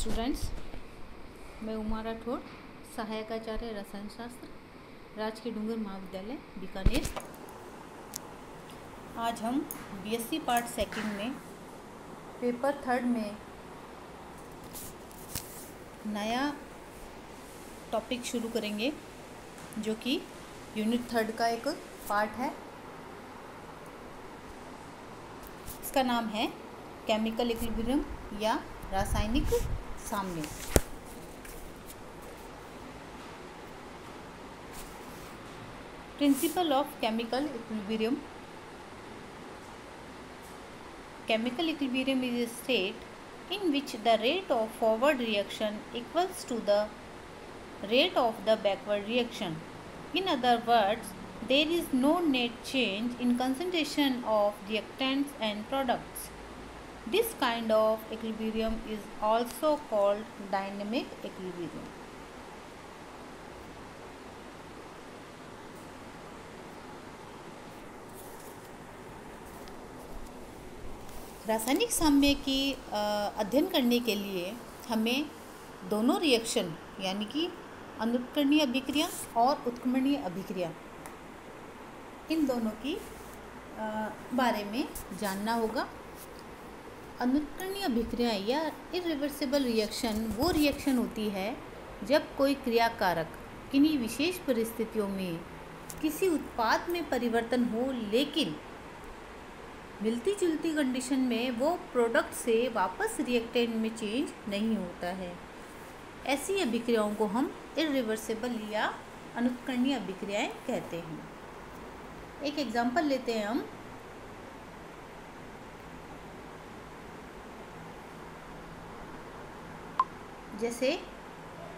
Students, मैं उमा राठौड़, सहायक आचार्य रसायन शास्त्र, राजकीय डूंगर महाविद्यालय बीकानेर। आज हम बीएससी पार्ट सेकंड में पेपर थर्ड में नया टॉपिक शुरू करेंगे, जो कि यूनिट थर्ड का एक पार्ट है। इसका नाम है केमिकल इक्विलिब्रियम या रासायनिक साम्य। Principle of chemical equilibrium. Chemical equilibrium is a state in which the rate of forward reaction equals to the rate of the backward reaction. In other words, there is no net change in concentration of reactants and products. This kind of equilibrium is also called dynamic equilibrium. रासायनिक साम्य की अध्ययन करने के लिए हमें दोनों reaction यानी कि अनुत्कर्णीय अभिक्रिया और उत्क्रमणीय अभिक्रिया, इन दोनों की बारे में जानना होगा। अनुत्कर्णीय अभिक्रिया या इरिवर्सिबल रिएक्शन वो रिएक्शन होती है जब कोई क्रियाकारक किन्हीं विशेष परिस्थितियों में किसी उत्पाद में परिवर्तन हो, लेकिन मिलती जुलती कंडीशन में वो प्रोडक्ट से वापस रिएक्टेंट में चेंज नहीं होता है। ऐसी अभिक्रियाओं को हम इरिवर्सिबल या अनुत्कर्णीय अभिक्रियाएं कहते हैं। एक एग्जांपल लेते हैं हम। जैसे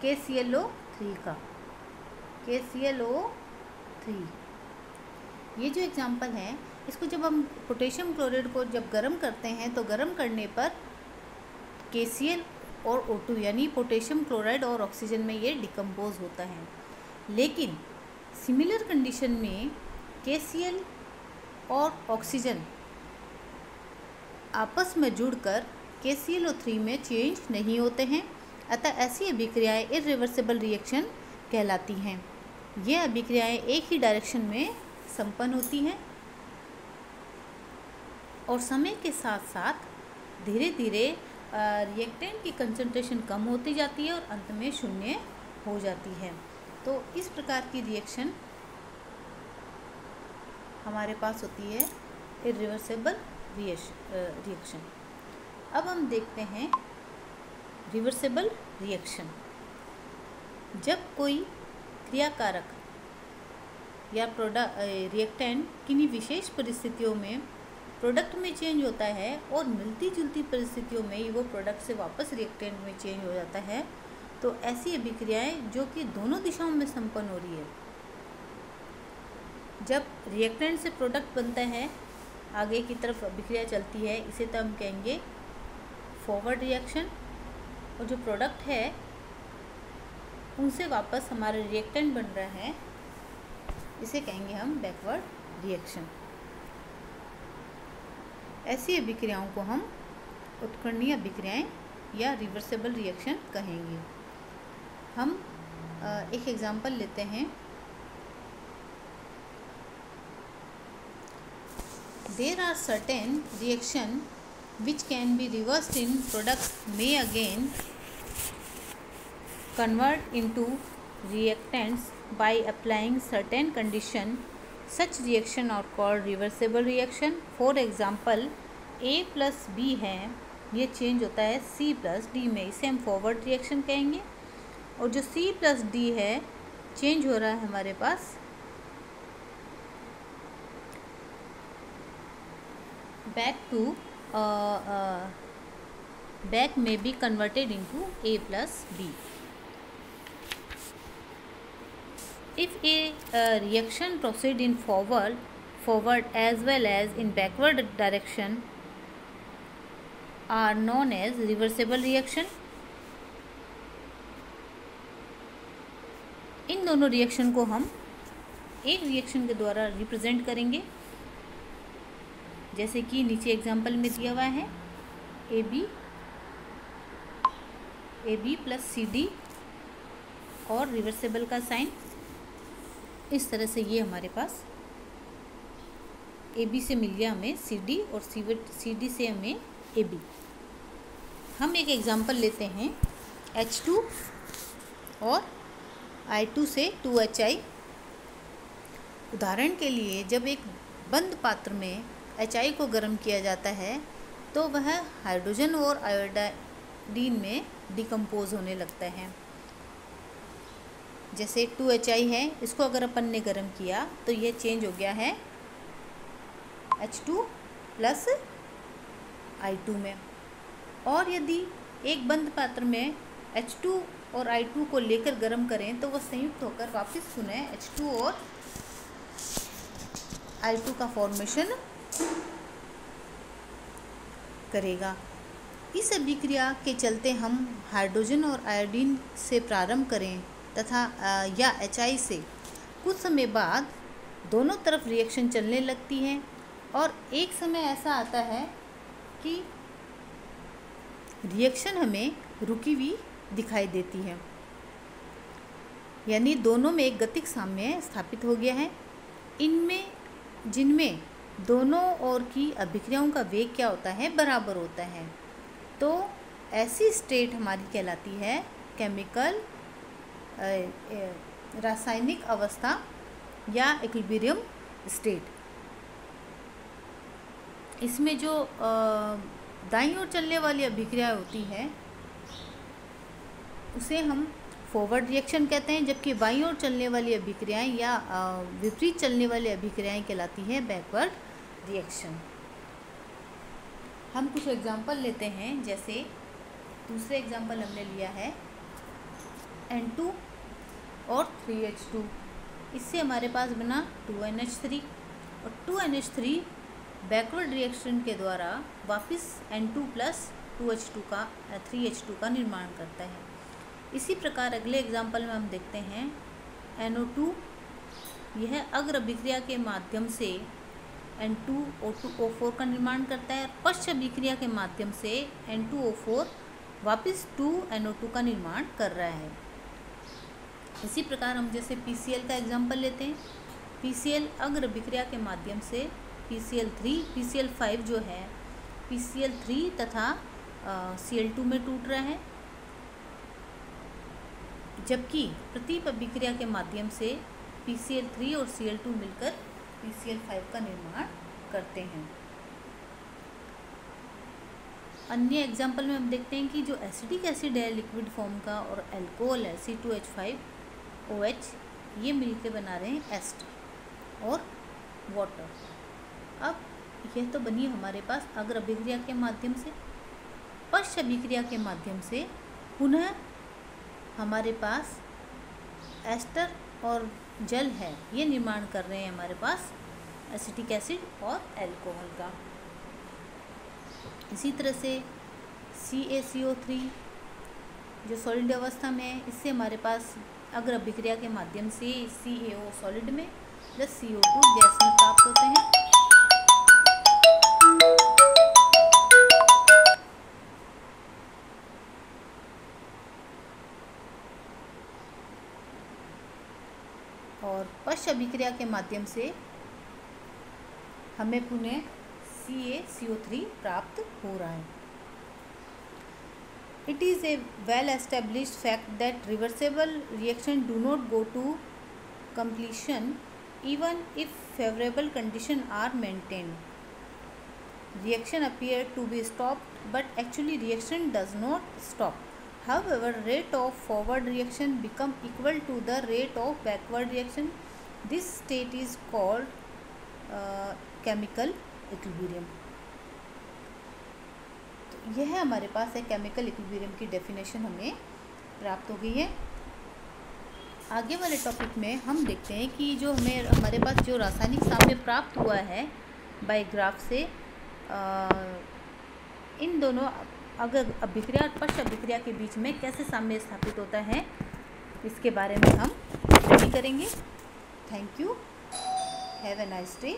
KClO3 का KClO3, ये जो एग्जांपल है, इसको जब हम पोटेशियम क्लोराइड को जब गर्म करते हैं तो गर्म करने पर KCl और O2 यानी पोटेशियम क्लोराइड और ऑक्सीजन में ये डिकम्पोज होता है। लेकिन सिमिलर कंडीशन में KCl और ऑक्सीजन आपस में जुड़कर KClO3 में चेंज नहीं होते हैं। अतः ऐसी अभिक्रियाएं इरिवर्सिबल रिएक्शन कहलाती हैं। ये अभिक्रियाएं एक ही डायरेक्शन में संपन्न होती हैं और समय के साथ साथ धीरे धीरे रिएक्टेंट की कंसंट्रेशन कम होती जाती है और अंत में शून्य हो जाती है। तो इस प्रकार की रिएक्शन हमारे पास होती है इरिवर्सिबल रिएक्शन। अब हम देखते हैं रिवर्सिबल रिएक्शन। जब कोई क्रियाकारक या रिएक्टेंट किन्हीं विशेष परिस्थितियों में प्रोडक्ट में चेंज होता है और मिलती जुलती परिस्थितियों में वो प्रोडक्ट से वापस रिएक्टेंट में चेंज हो जाता है, तो ऐसी अभिक्रियाएं जो कि दोनों दिशाओं में संपन्न हो रही है। जब रिएक्टेंट से प्रोडक्ट बनता है, आगे की तरफ अभिक्रिया चलती है, इसे तो हम कहेंगे फॉरवर्ड रिएक्शन, और जो प्रोडक्ट है उनसे वापस हमारा रिएक्टेंट बन रहा है, इसे कहेंगे हम बैकवर्ड रिएक्शन। ऐसी अभिक्रियाओं को हम उत्कर्णीय अभिक्रियाएं या रिवर्सिबल रिएक्शन कहेंगे। हम एक एग्जांपल लेते हैं। There are certain reaction which can be reversed in products may again convert into reactants by applying certain condition. Such reaction are called reversible reaction. For example, A plus B है, ये change होता है C plus D में, इसे हम forward reaction कहेंगे। और जो C plus D है, चेंज हो रहा है हमारे पास back may be converted into A plus B. If a reaction proceed in forward as well as in backward direction are known as reversible reaction. इन दोनों reaction को हम एक रिएक्शन के द्वारा रिप्रेजेंट करेंगे, जैसे कि नीचे एग्जांपल में दिया हुआ है AB AB प्लस CD और रिवर्सेबल का साइन। इस तरह से ये हमारे पास AB से मिल गया हमें CD और CD से हमें AB। हम एक एग्जांपल लेते हैं H2 और I2 से 2HI। उदाहरण के लिए जब एक बंद पात्र में HI को गर्म किया जाता है तो वह हाइड्रोजन और आयोडीन में डिकम्पोज होने लगता है। जैसे 2HI है, इसको अगर अपन ने गर्म किया तो यह चेंज हो गया है H2 प्लस I2 में। और यदि एक बंद पात्र में H2 और I2 को लेकर गर्म करें तो वह संयुक्त होकर वापस पुनः H2 और I2 का फॉर्मेशन करेगा। इस अभिक्रिया के चलते हम हाइड्रोजन और आयोडीन से प्रारंभ करें तथा या HI से कुछ समय बाद दोनों तरफ रिएक्शन चलने लगती है और एक समय ऐसा आता है कि रिएक्शन हमें रुकी हुई दिखाई देती है, यानी दोनों में एक गतिक साम्य स्थापित हो गया है। जिनमें दोनों ओर की अभिक्रियाओं का वेग क्या होता है, बराबर होता है। तो ऐसी स्टेट हमारी कहलाती है केमिकल रासायनिक अवस्था या इक्विलिब्रियम स्टेट। इसमें जो दाईं ओर चलने वाली अभिक्रिया होती है उसे हम फॉरवर्ड रिएक्शन कहते हैं, जबकि बाईं ओर चलने वाली अभिक्रियाएं या विपरीत चलने वाली अभिक्रियाएं कहलाती हैं बैकवर्ड रिएक्शन। हम कुछ एग्जांपल लेते हैं। जैसे दूसरे एग्जांपल हमने लिया है N2 और 3H2। इससे हमारे पास बना 2NH3 और 2NH3 बैकवर्ड रिएक्शन के द्वारा वापस N2 प्लस 3H2 का निर्माण करता है। इसी प्रकार अगले एग्जाम्पल में हम देखते हैं NO2। यह अग्र अभिक्रिया के माध्यम से N2O2O4 का निर्माण करता है। पश्च अभिक्रिया के माध्यम से N2O4 वापस 2NO2 का निर्माण कर रहा है। इसी प्रकार हम जैसे PCl का एग्जाम्पल लेते हैं। PCl अग्र अभिक्रिया के माध्यम से PCl5 जो है PCl3 तथा Cl2 में टूट रहा है, जबकि प्रतीप अभिक्रिया के माध्यम से PCl3 और Cl2 मिलकर PCl5 का निर्माण करते हैं। अन्य एग्जाम्पल में हम देखते हैं कि जो एसिडिक एसिड है लिक्विड फॉर्म का और अल्कोहल है C2H5OH, ये मिलकर बना रहे हैं एस्टर और वाटर। अब यह तो बनी हमारे पास अग्र अभिक्रिया के माध्यम से। पश्च अभिक्रिया के माध्यम से पुनः हमारे पास एस्टर और जल है, ये निर्माण कर रहे हैं हमारे पास एसिटिक एसिड और अल्कोहल का। इसी तरह से CaCO3 जो सॉलिड अवस्था में है, इससे हमारे पास अग्र अभिक्रिया के माध्यम से CaO सॉलिड में प्लस CO2 गैस में प्राप्त होते हैं। और पश्च अभिक्रिया के माध्यम से हमें पुनः CaCO3 प्राप्त हो रहा है। It is a well established fact that reversible reaction do not go to completion even if favorable conditions are maintained. Reaction appear to be stopped, but actually reaction does not stop. However, rate of forward reaction become equal to the rate of backward reaction. This state is called chemical equilibrium. तो यह हमारे पास है chemical equilibrium की definition हमें प्राप्त हो गई है। आगे वाले टॉपिक में हम देखते हैं कि जो हमारे पास जो रासायनिक साम्य प्राप्त हुआ है बाय ग्राफ से, इन दोनों अगर अभिक्रिया और पश्च अभिक्रिया के बीच में कैसे साम्य स्थापित होता है, इसके बारे में हम स्टडी करेंगे। Thank you, have a nice day.